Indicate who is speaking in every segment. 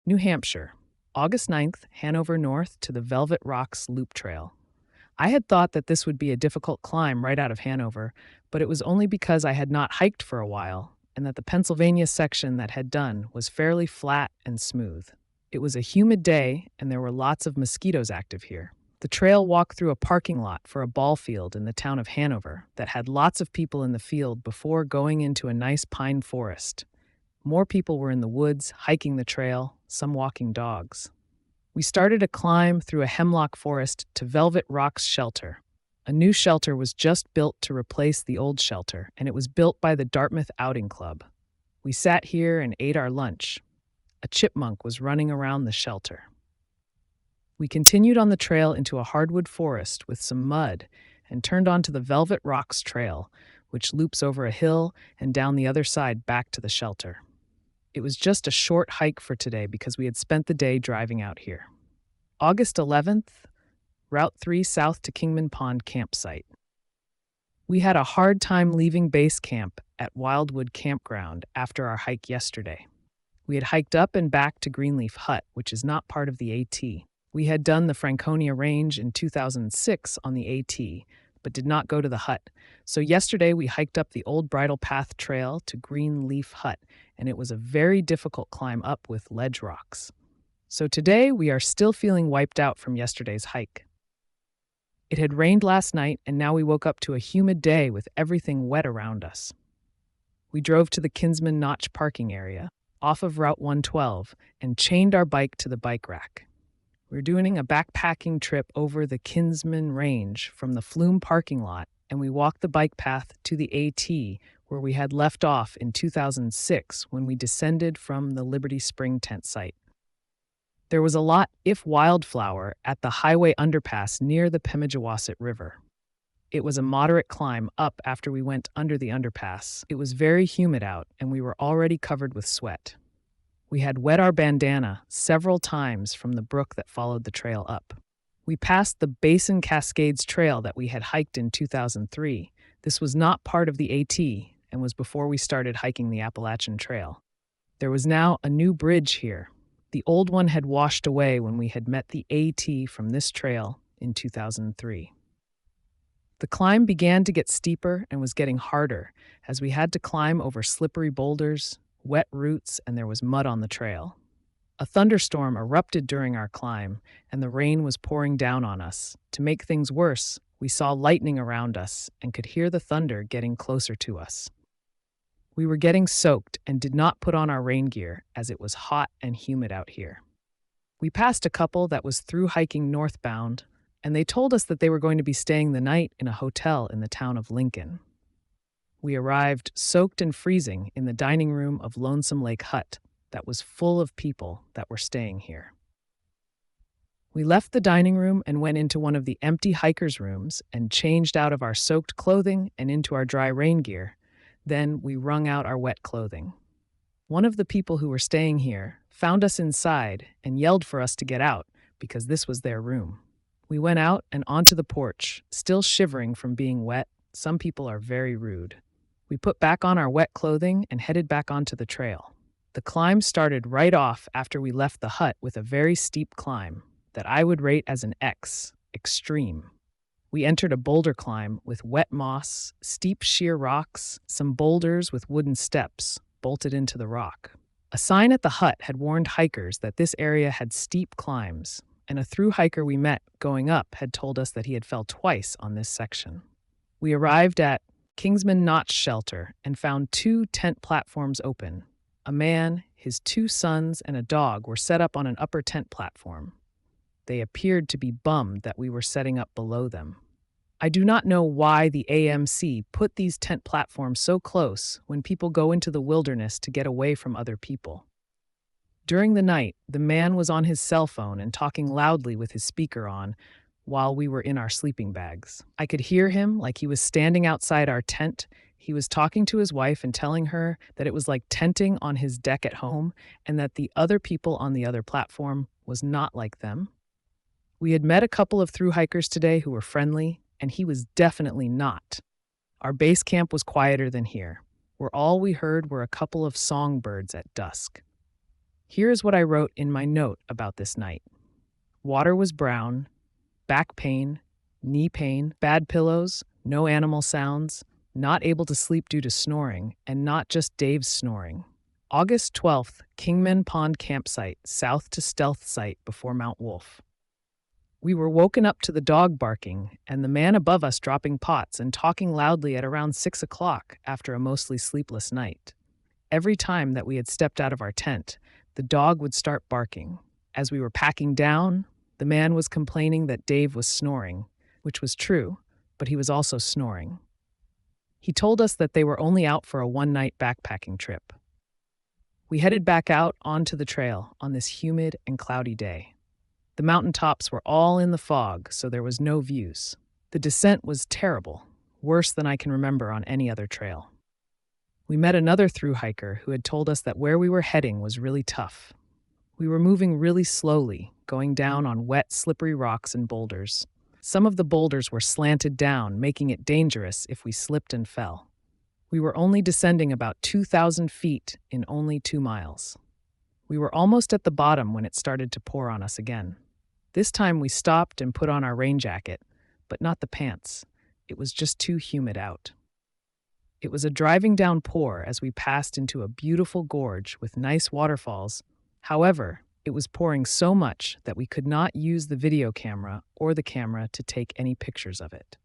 Speaker 1: New Hampshire, August 9th, Hanover North to the Velvet Rocks Loop Trail. I had thought that this would be a difficult climb right out of Hanover, but it was only because I had not hiked for a while and that the Pennsylvania section that had done was fairly flat and smooth. It was a humid day and there were lots of mosquitoes active here. The trail walked through a parking lot for a ball field in the town of Hanover that had lots of people in the field before going into a nice pine forest. More people were in the woods, hiking the trail, some walking dogs. We started a climb through a hemlock forest to Velvet Rocks Shelter. A new shelter was just built to replace the old shelter, and it was built by the Dartmouth Outing Club. We sat here and ate our lunch. A chipmunk was running around the shelter. We continued on the trail into a hardwood forest with some mud and turned onto the Velvet Rocks Trail, which loops over a hill and down the other side back to the shelter. It was just a short hike for today because we had spent the day driving out here. August 11th, Route 3 south to Kingman Pond campsite. We had a hard time leaving base camp at Wildwood Campground after our hike yesterday. We had hiked up and back to Greenleaf Hut, which is not part of the AT. We had done the Franconia Range in 2006 on the AT, but did not go to the hut. So yesterday we hiked up the Old Bridle Path Trail to Greenleaf Hut, and it was a very difficult climb up with ledge rocks. So today we are still feeling wiped out from yesterday's hike. It had rained last night, and now we woke up to a humid day with everything wet around us. We drove to the Kinsman Notch parking area, off of Route 112, and chained our bike to the bike rack. We're doing a backpacking trip over the Kinsman Range from the Flume parking lot, and we walked the bike path to the AT where we had left off in 2006 when we descended from the Liberty Spring tent site. There was a lot, if wildflower, at the highway underpass near the Pemigewasset River. It was a moderate climb up after we went under the underpass. It was very humid out, and we were already covered with sweat. We had wet our bandana several times from the brook that followed the trail up. We passed the Basin Cascades Trail that we had hiked in 2003. This was not part of the AT and was before we started hiking the Appalachian Trail. There was now a new bridge here. The old one had washed away when we had met the AT from this trail in 2003. The climb began to get steeper and was getting harder as we had to climb over slippery boulders, wet roots, and there was mud on the trail. A thunderstorm erupted during our climb, and the rain was pouring down on us. To make things worse, we saw lightning around us and could hear the thunder getting closer to us. We were getting soaked and did not put on our rain gear as it was hot and humid out here. We passed a couple that was through hiking northbound, and they told us that they were going to be staying the night in a hotel in the town of Lincoln. We arrived soaked and freezing in the dining room of Lonesome Lake Hut that was full of people that were staying here. We left the dining room and went into one of the empty hikers' rooms and changed out of our soaked clothing and into our dry rain gear. Then we wrung out our wet clothing. One of the people who were staying here found us inside and yelled for us to get out because this was their room. We went out and onto the porch, still shivering from being wet. Some people are very rude. We put back on our wet clothing and headed back onto the trail. The climb started right off after we left the hut with a very steep climb that I would rate as an X, extreme. We entered a boulder climb with wet moss, steep sheer rocks, some boulders with wooden steps bolted into the rock. A sign at the hut had warned hikers that this area had steep climbs, and a through hiker we met going up had told us that he had fell twice on this section. We arrived at Kingsman Notch Shelter and found 2 tent platforms open. A man, his 2 sons, and a dog were set up on an upper tent platform. They appeared to be bummed that we were setting up below them. I do not know why the AMC put these tent platforms so close when people go into the wilderness to get away from other people. During the night, the man was on his cell phone and talking loudly with his speaker on while we were in our sleeping bags. I could hear him like he was standing outside our tent. He was talking to his wife and telling her that it was like tenting on his deck at home and that the other people on the other platform was not like them. We had met a couple of through hikers today who were friendly, and he was definitely not. Our base camp was quieter than here, where all we heard were a couple of songbirds at dusk. Here is what I wrote in my note about this night. Water was brown, back pain, knee pain, bad pillows, no animal sounds, not able to sleep due to snoring, and not just Dave's snoring. August 12th, Kingman Pond campsite, south to stealth site before Mount Wolf. We were woken up to the dog barking and the man above us dropping pots and talking loudly at around 6 o'clock after a mostly sleepless night. Every time that we had stepped out of our tent, the dog would start barking. As we were packing down, the man was complaining that Dave was snoring, which was true, but he was also snoring. He told us that they were only out for a one-night backpacking trip. We headed back out onto the trail on this humid and cloudy day. The mountaintops were all in the fog, so there was no views. The descent was terrible, worse than I can remember on any other trail. We met another thru hiker who had told us that where we were heading was really tough. We were moving really slowly, going down on wet, slippery rocks and boulders. Some of the boulders were slanted down, making it dangerous if we slipped and fell. We were only descending about 2,000 feet in only 2 miles. We were almost at the bottom when it started to pour on us again. This time we stopped and put on our rain jacket, but not the pants. It was just too humid out. It was a driving downpour as we passed into a beautiful gorge with nice waterfalls. However, it was pouring so much that we could not use the video camera or the camera to take any pictures of it.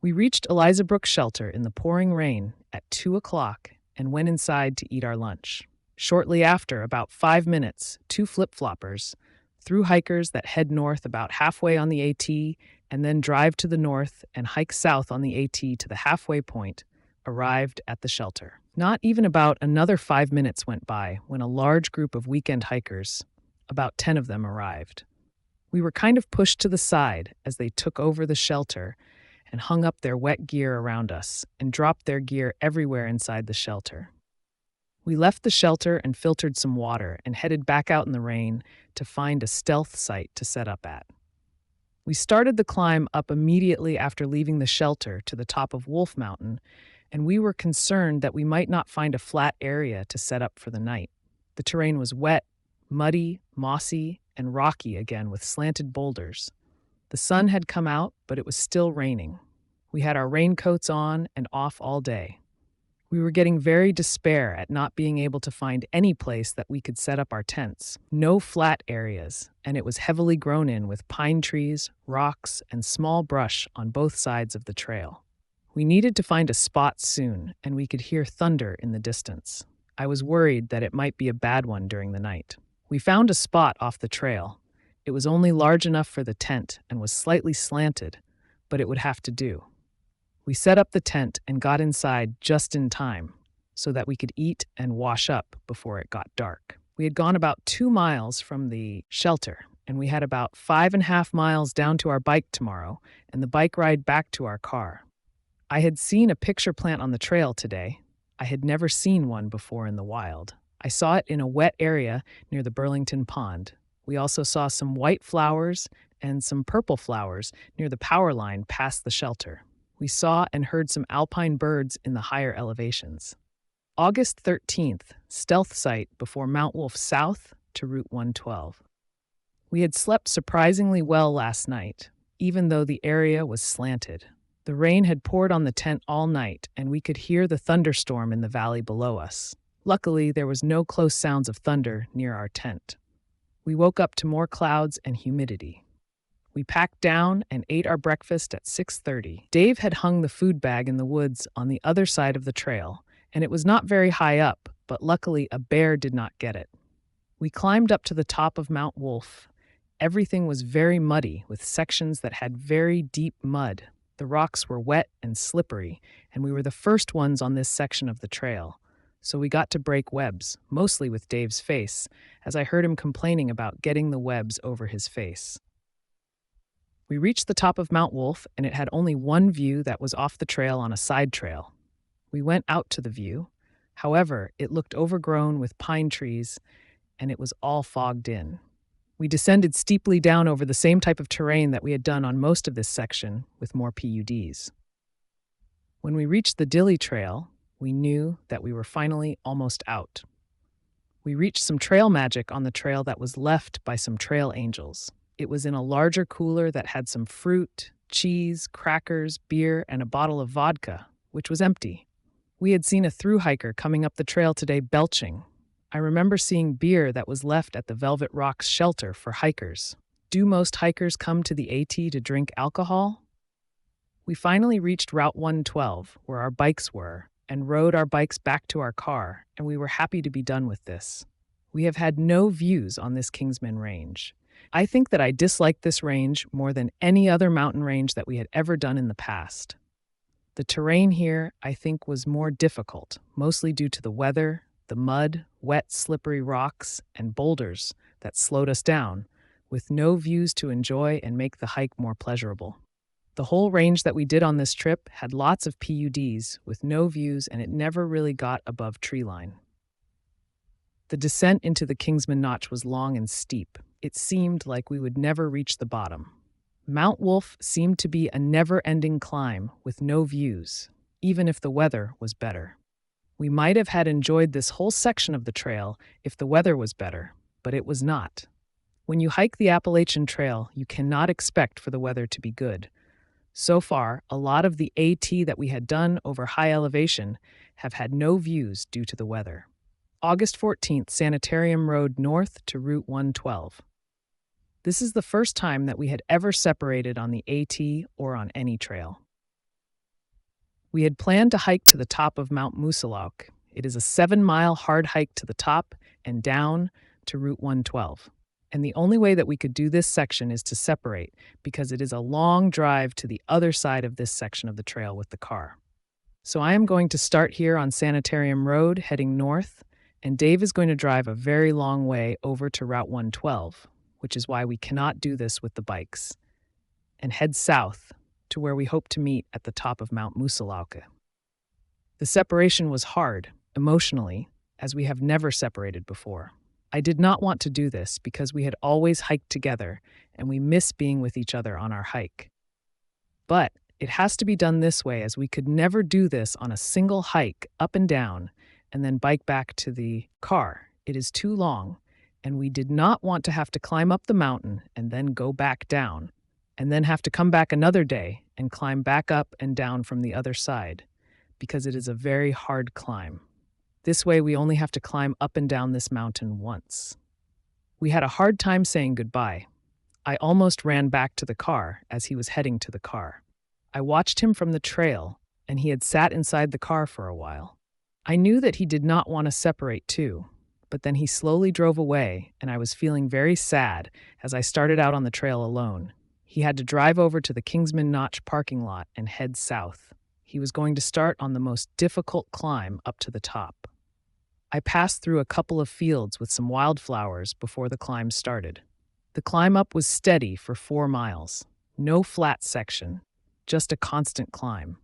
Speaker 1: We reached Eliza Brook Shelter in the pouring rain at 2 o'clock and went inside to eat our lunch. Shortly after, about 5 minutes, 2 flip-floppers, through hikers that head north about halfway on the AT and then drive to the north and hike south on the AT to the halfway point, arrived at the shelter. Not even about another 5 minutes went by when a large group of weekend hikers, about 10 of them, arrived. We were kind of pushed to the side as they took over the shelter and hung up their wet gear around us and dropped their gear everywhere inside the shelter. We left the shelter and filtered some water and headed back out in the rain to find a stealth site to set up at. We started the climb up immediately after leaving the shelter to the top of Wolf Mountain, and we were concerned that we might not find a flat area to set up for the night. The terrain was wet, muddy, mossy, and rocky again with slanted boulders. The sun had come out, but it was still raining. We had our raincoats on and off all day. We were getting very despair at not being able to find any place that we could set up our tents. No flat areas, and it was heavily grown in with pine trees, rocks, and small brush on both sides of the trail. We needed to find a spot soon, and we could hear thunder in the distance. I was worried that it might be a bad one during the night. We found a spot off the trail. It was only large enough for the tent and was slightly slanted, but it would have to do. We set up the tent and got inside just in time so that we could eat and wash up before it got dark. We had gone about 2 miles from the shelter, and we had about 5.5 miles down to our bike tomorrow and the bike ride back to our car. I had seen a picture plant on the trail today. I had never seen one before in the wild. I saw it in a wet area near the Burlington Pond. We also saw some white flowers and some purple flowers near the power line past the shelter. We saw and heard some alpine birds in the higher elevations. August 13th, stealth site before Mount Wolf south to Route 112. We had slept surprisingly well last night, even though the area was slanted. The rain had poured on the tent all night, and we could hear the thunderstorm in the valley below us. Luckily, there was no close sounds of thunder near our tent. We woke up to more clouds and humidity. We packed down and ate our breakfast at 6:30. Dave had hung the food bag in the woods on the other side of the trail, and it was not very high up, but luckily a bear did not get it. We climbed up to the top of Mount Wolf. Everything was very muddy, with sections that had very deep mud. The rocks were wet and slippery, and we were the first ones on this section of the trail, so we got to break webs, mostly with Dave's face, as I heard him complaining about getting the webs over his face. We reached the top of Mount Wolf, and it had only one view that was off the trail on a side trail. We went out to the view. However, it looked overgrown with pine trees, and it was all fogged in. We descended steeply down over the same type of terrain that we had done on most of this section, with more PUDs. When we reached the Dilly Trail, we knew that we were finally almost out. We reached some trail magic on the trail that was left by some trail angels. It was in a larger cooler that had some fruit, cheese, crackers, beer, and a bottle of vodka, which was empty. We had seen a thru hiker coming up the trail today belching. I remember seeing beer that was left at the Velvet Rocks shelter for hikers. Do most hikers come to the AT to drink alcohol? We finally reached Route 112, where our bikes were, and rode our bikes back to our car, and we were happy to be done with this. We have had no views on this Kingsman Range. I think that I disliked this range more than any other mountain range that we had ever done in the past. The terrain here, I think, was more difficult, mostly due to the weather, the mud, wet, slippery rocks, and boulders that slowed us down, with no views to enjoy and make the hike more pleasurable. The whole range that we did on this trip had lots of PUDs with no views, and it never really got above tree line. The descent into the Kingsman Notch was long and steep. It seemed like we would never reach the bottom. Mount Wolf seemed to be a never-ending climb with no views, even if the weather was better. We might have had enjoyed this whole section of the trail if the weather was better, but it was not. When you hike the Appalachian Trail, you cannot expect for the weather to be good. So far, a lot of the AT that we had done over high elevation have had no views due to the weather. August 14th, Sanitarium Road north to Route 112. This is the first time that we had ever separated on the AT or on any trail. We had planned to hike to the top of Mount Moosilauke. It is a 7-mile hard hike to the top and down to Route 112. And the only way that we could do this section is to separate, because it is a long drive to the other side of this section of the trail with the car. So I am going to start here on Sanitarium Road, heading north, and Dave is going to drive a very long way over to Route 112, which is why we cannot do this with the bikes, and head south to where we hope to meet at the top of Mount Moosilauke. The separation was hard, emotionally, as we have never separated before. I did not want to do this because we had always hiked together and we miss being with each other on our hike. But it has to be done this way, as we could never do this on a single hike up and down and then bike back to the car. It is too long, and we did not want to have to climb up the mountain and then go back down, and then have to come back another day and climb back up and down from the other side, because it is a very hard climb. This way, we only have to climb up and down this mountain once. We had a hard time saying goodbye. I almost ran back to the car as he was heading to the car. I watched him from the trail, and he had sat inside the car for a while. I knew that he did not want to separate too, but then he slowly drove away, and I was feeling very sad as I started out on the trail alone. He had to drive over to the Kingsman Notch parking lot and head south. He was going to start on the most difficult climb up to the top. I passed through a couple of fields with some wildflowers before the climb started. The climb up was steady for 4 miles. No flat section, just a constant climb.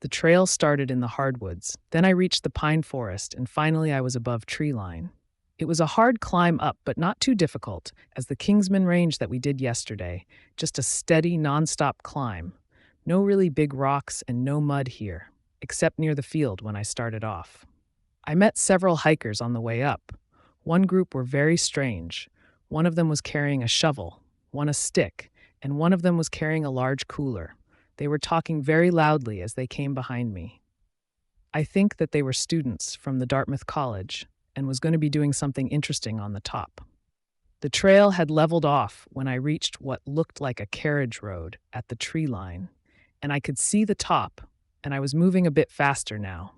Speaker 1: The trail started in the hardwoods. Then I reached the pine forest, and finally I was above tree line. It was a hard climb up, but not too difficult, as the Kingsman Range that we did yesterday. Just a steady, non-stop climb. No really big rocks and no mud here, except near the field when I started off. I met several hikers on the way up. One group were very strange. One of them was carrying a shovel, one a stick, and one of them was carrying a large cooler. They were talking very loudly as they came behind me. I think that they were students from the Dartmouth College and was going to be doing something interesting on the top. The trail had leveled off when I reached what looked like a carriage road at the tree line, and I could see the top, and I was moving a bit faster now.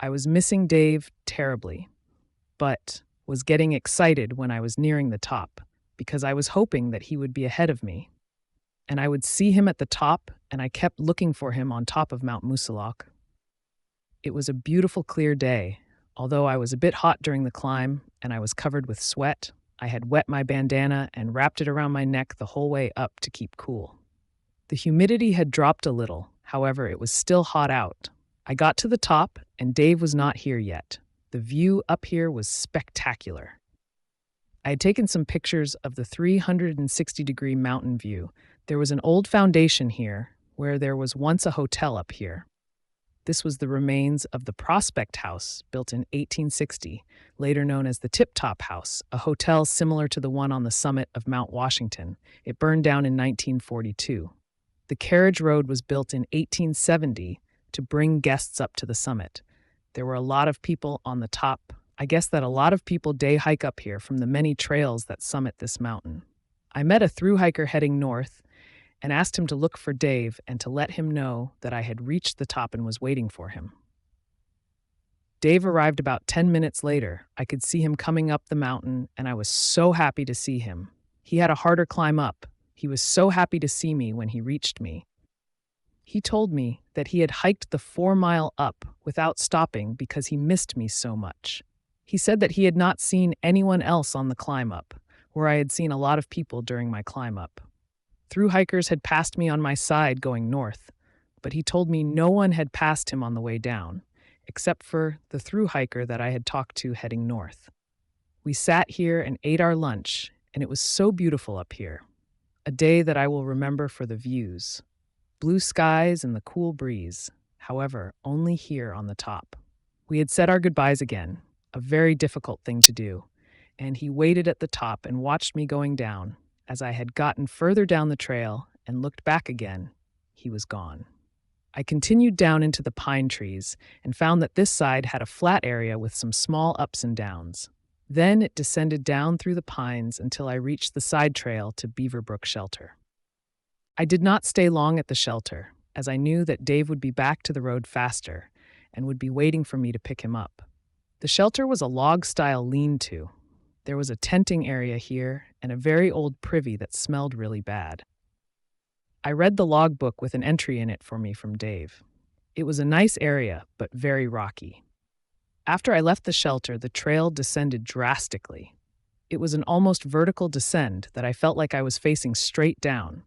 Speaker 1: I was missing Dave terribly, but was getting excited when I was nearing the top, because I was hoping that he would be ahead of me. And I would see him at the top, and I kept looking for him on top of Mount Moosilauke. It was a beautiful, clear day. Although I was a bit hot during the climb, and I was covered with sweat, I had wet my bandana and wrapped it around my neck the whole way up to keep cool. The humidity had dropped a little, however, it was still hot out. I got to the top, and Dave was not here yet. The view up here was spectacular. I had taken some pictures of the 360-degree mountain view. There was an old foundation here, where there was once a hotel up here. This was the remains of the Prospect House, built in 1860, later known as the Tip Top House, a hotel similar to the one on the summit of Mount Washington. It burned down in 1942. The carriage road was built in 1870 to bring guests up to the summit. There were a lot of people on the top. I guess that a lot of people day hike up here from the many trails that summit this mountain. I met a thru hiker heading north and asked him to look for Dave and to let him know that I had reached the top and was waiting for him. Dave arrived about 10 minutes later. I could see him coming up the mountain, and I was so happy to see him. He had a harder climb up. He was so happy to see me when he reached me. He told me that he had hiked the 4-mile up without stopping because he missed me so much. He said that he had not seen anyone else on the climb up, where I had seen a lot of people during my climb up. Thru hikers had passed me on my side going north, but he told me no one had passed him on the way down, except for the thru hiker that I had talked to heading north. We sat here and ate our lunch, and it was so beautiful up here. A day that I will remember for the views. Blue skies and the cool breeze, however, only here on the top. We had said our goodbyes again, a very difficult thing to do, and he waited at the top and watched me going down. As I had gotten further down the trail and looked back again, he was gone. I continued down into the pine trees and found that this side had a flat area with some small ups and downs. Then it descended down through the pines until I reached the side trail to Beaverbrook Shelter. I did not stay long at the shelter, as I knew that Dave would be back to the road faster and would be waiting for me to pick him up. The shelter was a log-style lean-to. There was a tenting area here and a very old privy that smelled really bad. I read the logbook with an entry in it for me from Dave. It was a nice area, but very rocky. After I left the shelter, the trail descended drastically. It was an almost vertical descent that I felt like I was facing straight down.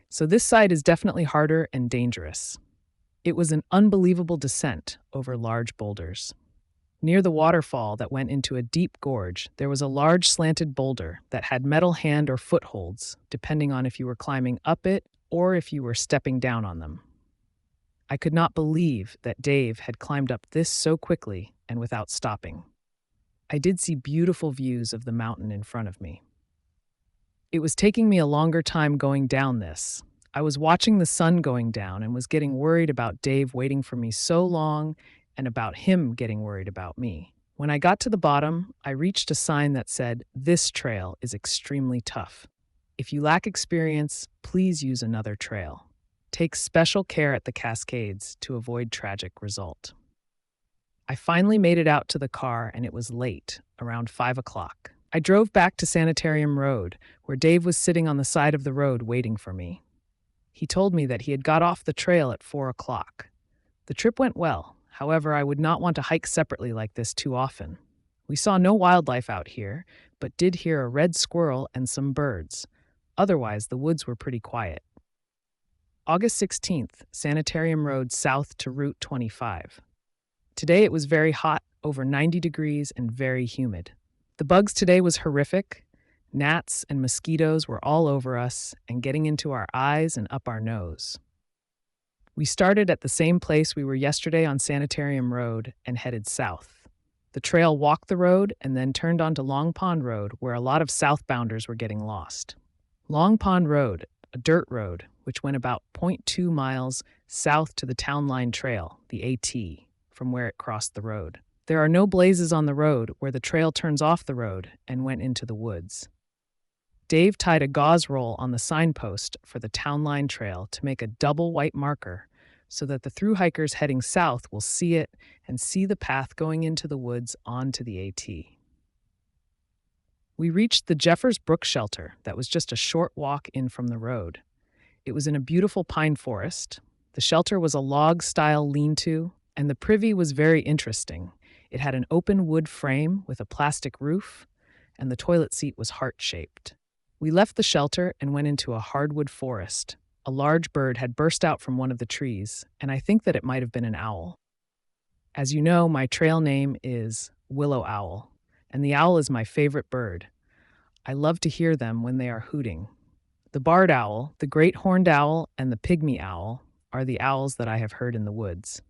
Speaker 1: So this side is definitely harder and dangerous. It was an unbelievable descent over large boulders. Near the waterfall that went into a deep gorge, there was a large slanted boulder that had metal hand or footholds, depending on if you were climbing up it or if you were stepping down on them. I could not believe that Dave had climbed up this so quickly and without stopping. I did see beautiful views of the mountain in front of me. It was taking me a longer time going down this. I was watching the sun going down and was getting worried about Dave waiting for me so long and about him getting worried about me. When I got to the bottom, I reached a sign that said, "This trail is extremely tough. If you lack experience, please use another trail. Take special care at the Cascades to avoid tragic result." I finally made it out to the car and it was late, around 5 o'clock. I drove back to Sanitarium Road, where Dave was sitting on the side of the road waiting for me. He told me that he had got off the trail at 4 o'clock. The trip went well. However, I would not want to hike separately like this too often. We saw no wildlife out here, but did hear a red squirrel and some birds. Otherwise, the woods were pretty quiet. August 16th, Sanitarium Road south to Route 25. Today it was very hot, over 90 degrees, and very humid. The bugs today was horrific. Gnats and mosquitoes were all over us and getting into our eyes and up our nose. We started at the same place we were yesterday on Sanitarium Road and headed south. The trail walked the road and then turned onto Long Pond Road, where a lot of southbounders were getting lost. Long Pond Road, a dirt road, which went about 0.2 miles south to the Town Line Trail, the AT, from where it crossed the road. There are no blazes on the road where the trail turns off the road and went into the woods. Dave tied a gauze roll on the signpost for the Town Line Trail to make a double white marker so that the thru hikers heading south will see it and see the path going into the woods onto the AT. We reached the Jeffers Brook Shelter that was just a short walk in from the road. It was in a beautiful pine forest. The shelter was a log-style lean-to, and the privy was very interesting. It had an open wood frame with a plastic roof, and the toilet seat was heart-shaped. We left the shelter and went into a hardwood forest. A large bird had burst out from one of the trees, and I think that it might have been an owl. As you know, my trail name is Willow Owl, and the owl is my favorite bird. I love to hear them when they are hooting. The barred owl, the great horned owl, and the pygmy owl are the owls that I have heard in the woods.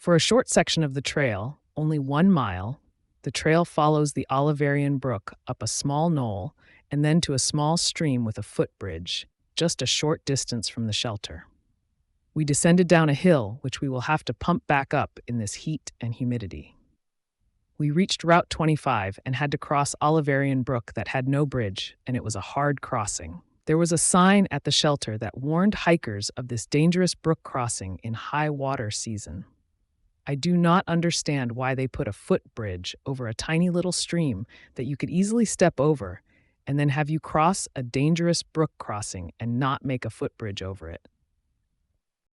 Speaker 1: For a short section of the trail, only 1 mile, the trail follows the Oliverian Brook up a small knoll and then to a small stream with a footbridge, just a short distance from the shelter. We descended down a hill, which we will have to pump back up in this heat and humidity. We reached Route 25 and had to cross Oliverian Brook that had no bridge, and it was a hard crossing. There was a sign at the shelter that warned hikers of this dangerous brook crossing in high water season. I do not understand why they put a footbridge over a tiny little stream that you could easily step over and then have you cross a dangerous brook crossing and not make a footbridge over it.